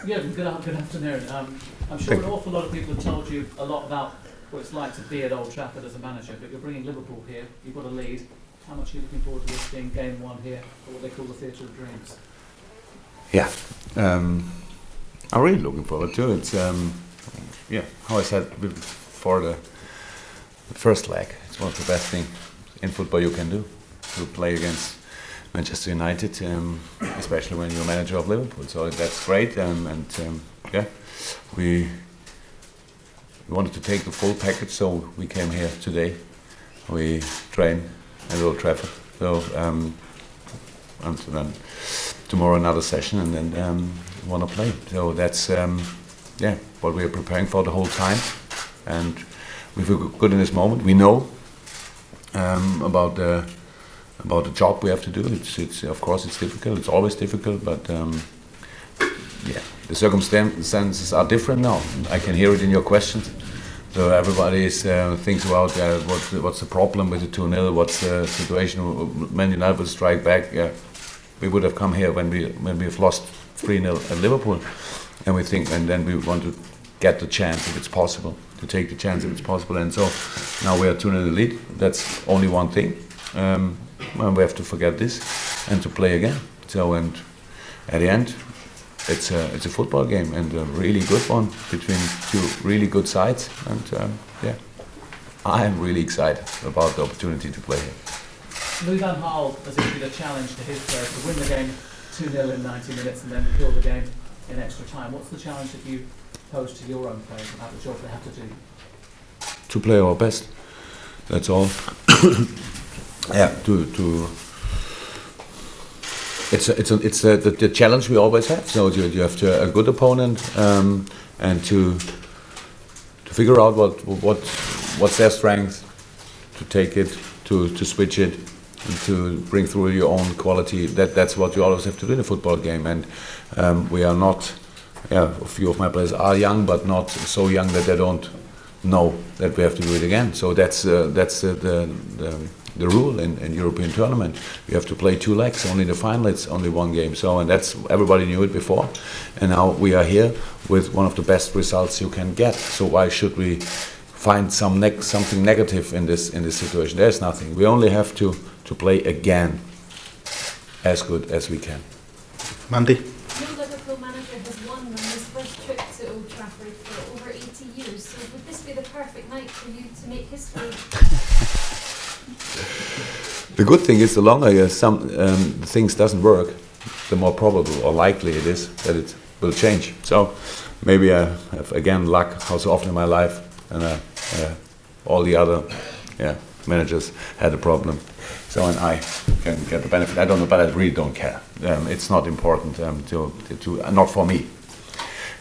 Yeah, good afternoon. I'm sure an awful lot of people have told you a lot about what it's like to be at Old Trafford as a manager, but you're bringing Liverpool here, you've got a lead. How much are you looking forward to this being game one here, or what they call the Theatre of Dreams? Yeah, I'm really looking forward to it. It's, how I said before the first leg, it's one of the best things in football you can do, to play against Manchester United, especially when you're manager of Liverpool. So that's great, we wanted to take the full package, so we came here today. We train at Old Trafford, so until then tomorrow another session, and then want to play. So that's what we are preparing for the whole time, and we feel good in this moment. We know about the job we have to do. It's of course it's difficult. It's always difficult, but the circumstances are different now. I can hear it in your questions. So everybody thinks about what's the problem with the 2-0. What's the situation? Man United will strike back. Yeah, we would have come here when we have lost 3-0 at Liverpool, and we think, and then we want to get the chance if it's possible, to take the chance if it's possible. And so now we are 2-0 in the lead. That's only one thing. Well, we have to forget this and to play again. So, and at the end, it's a football game, and a really good one between two really good sides. And I am really excited about the opportunity to play here. Louis van Gaal has issued a challenge to his players to win the game 2-0 in 90 minutes and then kill the game in extra time. What's the challenge that you pose to your own players about the job they have to do? To play our best. That's all. It's the challenge we always have. So you have to a good opponent, and to figure out what's their strength, to take it, to switch it, and to bring through your own quality. That's what you always have to do in a football game. And we are not. A few of my players are young, but not so young that they don't know that we have to do it again. So that's the rule in European tournament. You have to play 2 legs. Only the final, it's only 1 game. So, and that's, everybody knew it before, and now we are here with one of the best results you can get. So why should we find something negative in this situation? There's nothing. We only have to play again as good as we can. Mandy. No Liverpool manager has won on his first trip to Old Trafford for over 80 years. So would this be the perfect night for you to make history? The good thing is, the longer some things doesn't work, the more probable or likely it is that it will change. So maybe I have again luck, how so often in my life, and all the other managers had a problem. So, and I can get the benefit. I don't know, but I really don't care. It's not important to not for me.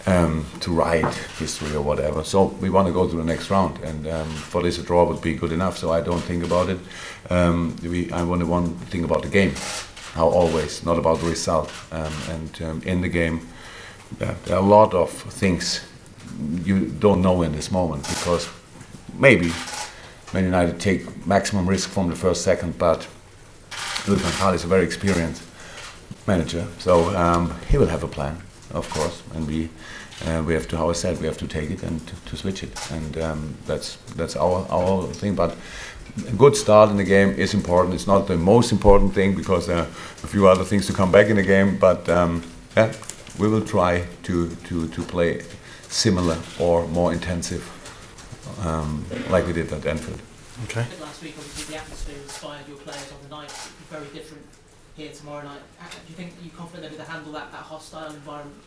To write history or whatever. So we want to go to the next round, and for this a draw would be good enough, so I don't think about it. I want to think about the game, how always, not about the result. In the game, there are a lot of things you don't know in this moment, because maybe Man United take maximum risk from the first second, but Louis van Gaal is a very experienced manager, so he will have a plan, of course, and we have to, how I said, we have to take it and to switch it, and that's our thing. But a good start in the game is important. It's not the most important thing, because there are a few other things to come back in the game. But we will try to play similar or more intensive, like we did at Anfield. Okay. Last week, obviously, the atmosphere inspired your players on the night. It'll be very different here tomorrow night. Do you think you're confident they're going to handle that hostile environment?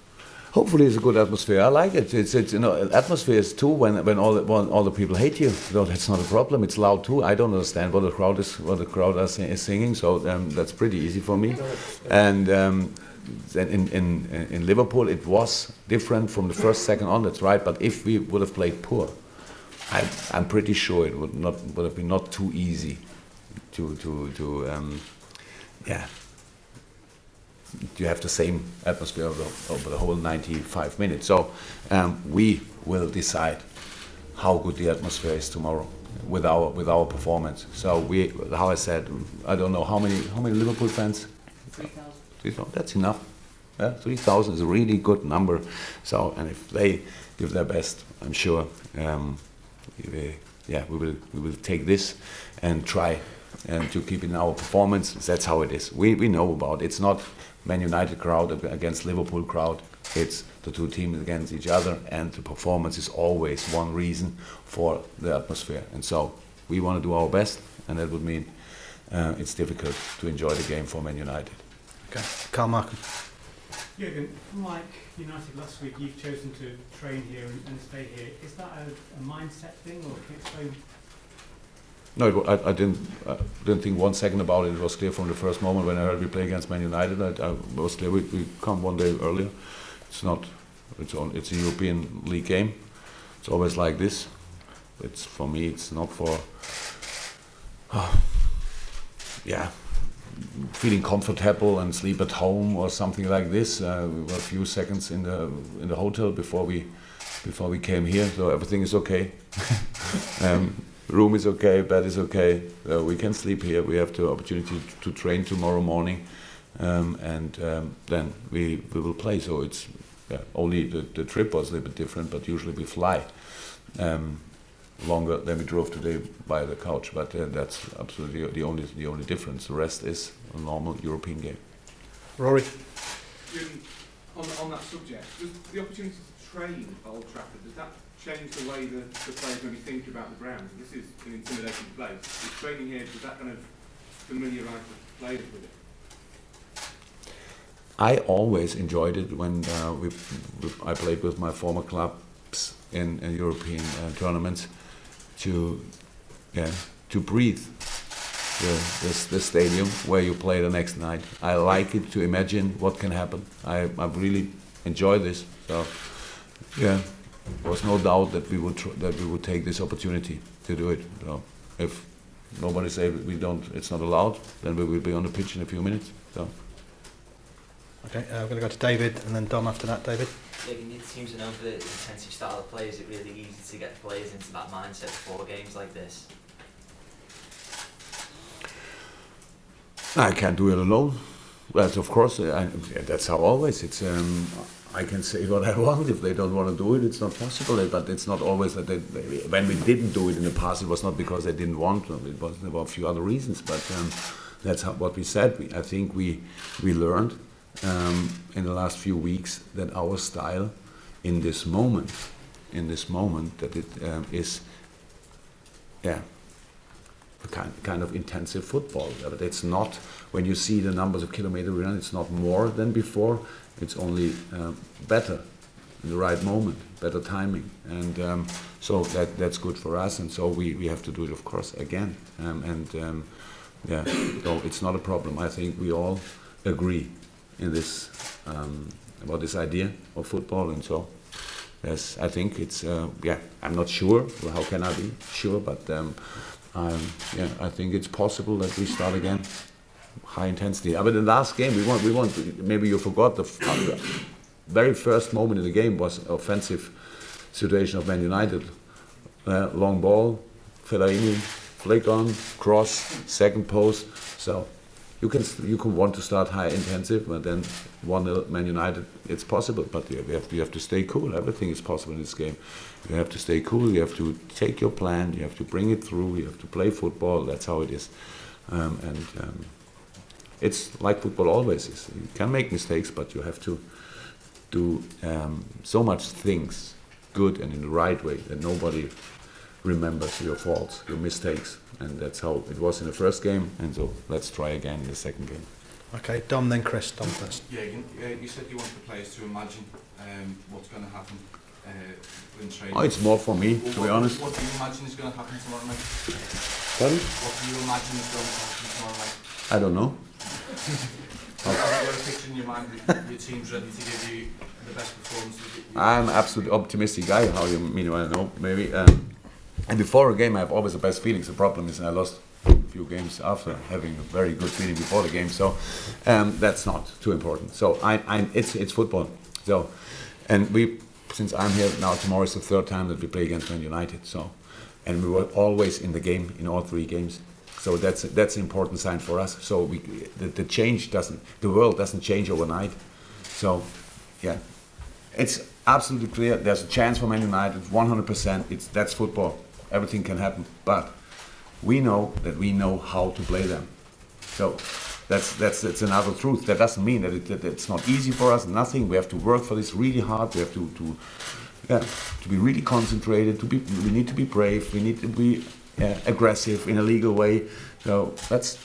Hopefully, it's a good atmosphere. I like it. It's atmosphere is too when all the people hate you. No, that's not a problem. It's loud too. I don't understand what the crowd is singing. So that's pretty easy for me. And in Liverpool, it was different from the first second on. That's right. But if we would have played poor, I'm pretty sure it would have been not too easy you have the same atmosphere over the whole 95 minutes. So we will decide how good the atmosphere is tomorrow with our performance. So how I said, I don't know how many Liverpool fans. 3,000. 3,000. That's enough. 3,000 is a really good number. So, and if they give their best, I'm sure, we will take this and try to keep in our performance. That's how it is. We know about it. It's not Man United crowd against Liverpool crowd. It's the two teams against each other, and the performance is always one reason for the atmosphere. And so we want to do our best, and that would mean it's difficult to enjoy the game for Man United. Okay, Carl Markham. Jurgen, unlike United last week, you've chosen to train here and stay here. Is that a mindset thing, or can you explain? No, I didn't think 1 second about it. It was clear from the first moment when I heard we play against Man United. I was clear we come one day earlier. It's a European League game. It's always like this. It's for me. It's not for feeling comfortable and sleep at home or something like this. We were a few seconds in the hotel before we came here, so everything is okay. Room is okay, bed is okay. We can sleep here. We have the opportunity to train tomorrow morning, and then we will play. So it's only the trip was a little bit different, but usually we fly longer than we drove today by the couch. But that's absolutely the only difference. The rest is a normal European game. Rory. On that subject, does the opportunity to train at Old Trafford, does that change the way the players maybe think about the ground? This is an intimidating place. Is training here, does that kind of familiarise the players with it? I always enjoyed it when I played with my former clubs in European tournaments to breathe the stadium where you play the next night. I like it to imagine what can happen. I really enjoy this. So there was no doubt that we would take this opportunity to do it. So if nobody says it's not allowed, then we will be on the pitch in a few minutes. So. Okay, we're going to go to David and then Dom after that. David. Yeah, it seems to know the intensive style of play. Is it really easy to get players into that mindset before games like this? I can't do it alone. But of course, that's how always. It's I can say what I want. If they don't want to do it, it's not possible. But it's not always that when we didn't do it in the past, it was not because they didn't want to. It was about a few other reasons. But that's what we said. I think we learned in the last few weeks that our style in this moment that it is a kind of intensive football. But it's not, when you see the numbers of kilometers we run, it's not more than before. It's only better in the right moment, better timing, and so that's good for us. And so we have to do it, of course, again. So it's not a problem. I think we all agree in this about this idea of football, and so yes, I think it's I'm not sure. Well, how can I be sure? But I think it's possible that we start again high intensity. But the last game we want. Maybe you forgot the very first moment in the game was offensive situation of Man United. Long ball, Fellaini, flick on, cross, second post. So. You can want to start high intensive, but then 1-0 Man United, it's possible. But you have to stay cool. Everything is possible in this game. You have to stay cool. You have to take your plan. You have to bring it through. You have to play football. That's how it is. It's like football always is. You can make mistakes, but you have to do so much things good and in the right way that nobody remembers your faults, your mistakes. And that's how it was in the first game, and so let's try again in the second game. Okay, Dom, then Chris. Dom first. Yeah, you said you want the players to imagine what's going to happen in training. Oh, it's more for me, to be honest. What do you imagine is going to happen tomorrow night? Pardon? What do you imagine is going to happen tomorrow night? I don't know. Have you got a picture in your mind that your team's ready to give you the best performance? I'm an absolutely optimistic guy. How you mean? I don't know. Maybe. And before a game, I have always the best feelings. The problem is I lost a few games after having a very good feeling before the game. So that's not too important. So it's football. So, and since I'm here now, tomorrow is the third time that we play against Man United. So, and we were always in the game in all three games. So that's an important sign for us. So the world doesn't change overnight. So, yeah, it's absolutely clear. There's a chance for Man United, 100%. That's football. Everything can happen. But we know that we know how to play them. So that's another truth. That doesn't mean that it's not easy for us. Nothing. We have to work for this really hard. We have to be really concentrated. We need to be brave. We need to be aggressive in a legal way. So that's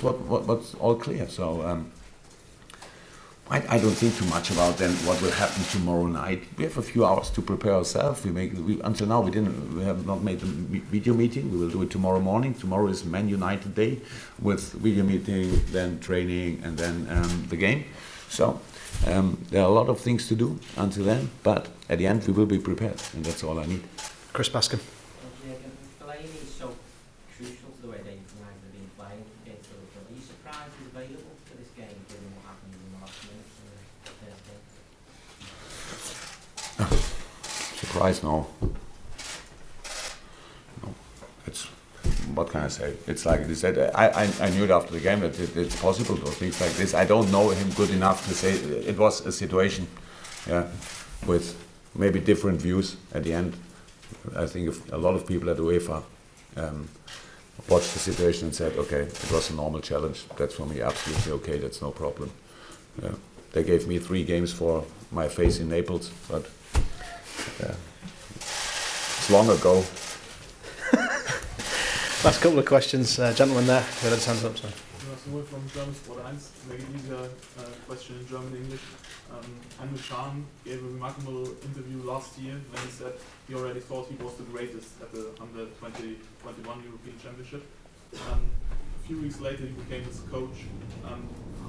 what's all clear. So I don't think too much about then what will happen tomorrow night. We have a few hours to prepare ourselves. Until now we have not made a video meeting. We will do it tomorrow morning. Tomorrow is Man United Day with video meeting, then training, and then the game. So there are a lot of things to do until then. But at the end we will be prepared, and that's all I need. Chris Bascom. Fellaini is so crucial to the way they United have been playing against Liverpool. Are you surprised he's available for this game, given what happened in the last minutes of the first game? Surprise? No. It's, what can I say? It's like they said. I knew it after the game that it's possible to things like this. I don't know him good enough to say it was a situation, with maybe different views at the end. I think if a lot of people at UEFA watched the situation and said, okay, it was a normal challenge. That's for me absolutely okay. That's no problem. They gave me 3 games for my face in Naples, but it's long ago. Last couple of questions, gentleman there. Who had his hands up? Sorry. Jonas from German Sport 1. Maybe easier question in German English. Anu Chan gave a remarkable interview last year when he said he already thought he was the greatest at the under 2021 European Championship. A few weeks later he became his coach.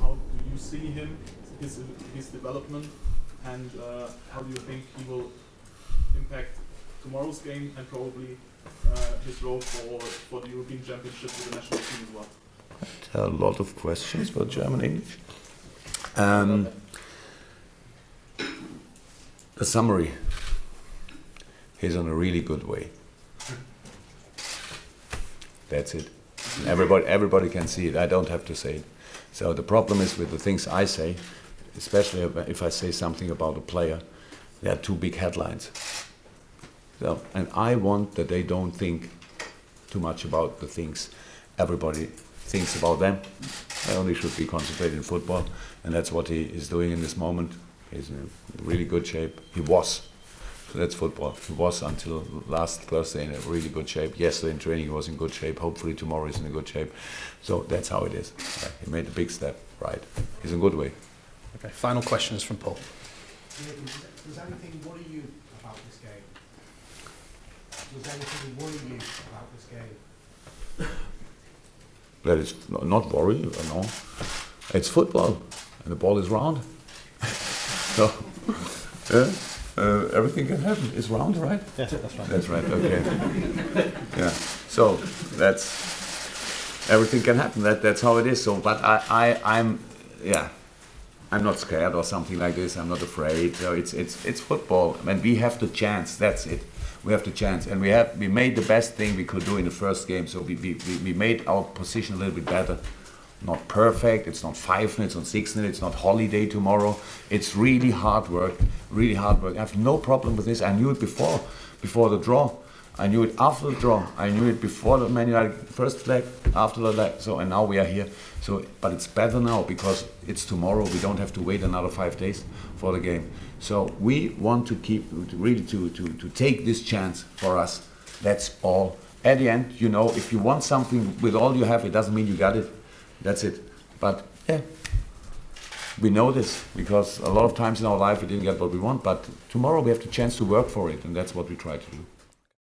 How do you see him, his development, and how do you think he will impact tomorrow's game and probably his role for the European Championship with the national team as well? There are a lot of questions for German English. The summary, he's on a really good way. That's it. Everybody can see it. I don't have to say it. So the problem is with the things I say, especially if I say something about a player, there are 2 big headlines. So, and I want that they don't think too much about the things everybody thinks about them. They only should be concentrated in football, and that's what he is doing in this moment. He's in a really good shape. He was. So that's football. He was until last Thursday in a really good shape. Yesterday in training he was in good shape. Hopefully tomorrow he's in a good shape. So that's how it is. He made a big step, right. He's in a good way. Okay, final questions from Paul. Does anything worry you about this game? Does anything worry you about this game? That is not worry, no. It's football, and the ball is round. So, everything can happen. It's round, right? Yes, that's right. That's right. Okay. Yeah. So that's everything can happen. That's how it is. So, but I'm not scared or something like this. I'm not afraid. So it's football, and we have the chance. That's it. We have the chance, and we made the best thing we could do in the first game. So we made our position a little bit better. Not perfect. It's not 5 minutes, not 6 minutes. It's not holiday tomorrow. It's really hard work. Really hard work. I have no problem with this. I knew it before the draw. I knew it after the draw. I knew it before the Man United first leg, after the leg. So and now we are here. So, but it's better now because it's tomorrow. We don't have to wait another 5 days for the game. So we want to keep really to take this chance for us. That's all. At the end, you know, if you want something with all you have, it doesn't mean you got it. That's it. But yeah, we know this because a lot of times in our life we didn't get what we want. But tomorrow we have the chance to work for it, and that's what we try to do.